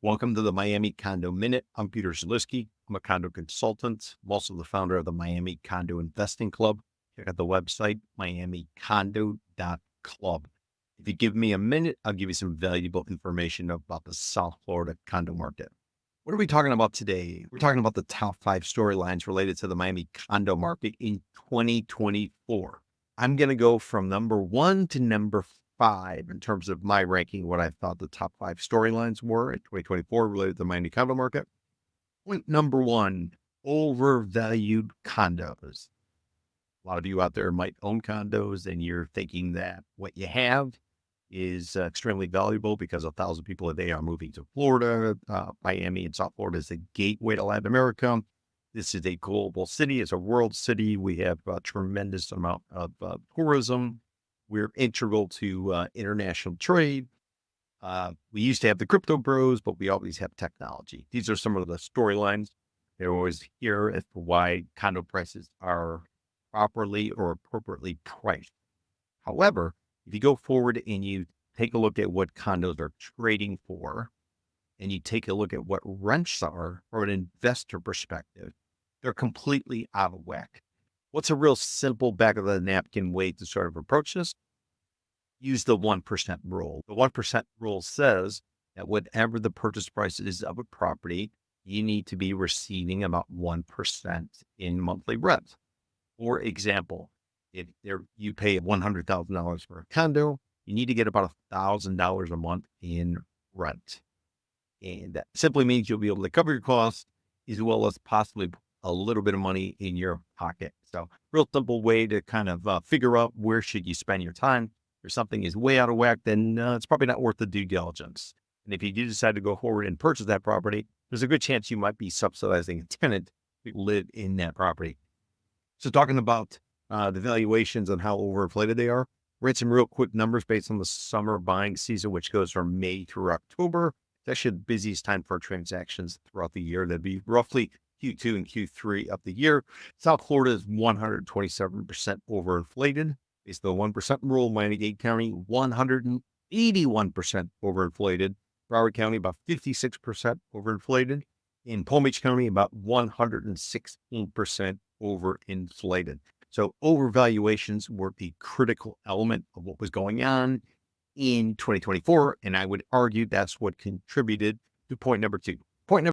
Welcome to the Miami Condo Minute. I'm Peter Zalewski. I'm a condo consultant. I'm also the founder of the Miami Condo Investing Club. Check out the website, miamicondo.club. If you give me a minute, I'll give you some valuable information about the South Florida condo market. What are we talking about today? We're talking about the top 5 storylines related to the Miami condo market in 2024. I'm going to go from number 1 to number 5 in terms of my ranking, what I thought the top 5 storylines were in 2024 related to the Miami condo market. Point number 1, overvalued condos. A lot of you out there might own condos and you're thinking that what you have is extremely valuable because 1,000 people a day are moving to Florida. Miami and South Florida is a gateway to Latin America. This is a global city. It's a world city. We have a tremendous amount of tourism. We're integral to international trade. We used to have the crypto bros, but we always have technology. These are some of the storylines. They're always here as to why condo prices are properly or appropriately priced. However, if you go forward and you take a look at what condos are trading for, and you take a look at what rents are from an investor perspective, they're completely out of whack. What's a real simple back of the napkin way to sort of approach this? Use the 1% rule. The 1% rule says that whatever the purchase price is of a property, you need to be receiving about 1% in monthly rent. For example, if you pay $100,000 for a condo, you need to get about $1,000 a month in rent. And that simply means you'll be able to cover your costs as well as possibly a little bit of money in your pocket. So real simple way to kind of figure out where should you spend your time. If something is way out of whack, then it's probably not worth the due diligence. And if you do decide to go forward and purchase that property, there's a good chance you might be subsidizing a tenant who live in that property. So talking about the valuations and how overinflated they are, read some real quick numbers based on the summer buying season, which goes from May through October. It's actually the busiest time for transactions throughout the year. That'd be roughly Q2 and Q3 of the year. South Florida is 127% overinflated. Based on the 1% rule, Miami-Dade County, 181% overinflated. Broward County, about 56% overinflated. In Palm Beach County, about 116% overinflated. So overvaluations were the critical element of what was going on in 2024. And I would argue that's what contributed to point number 2.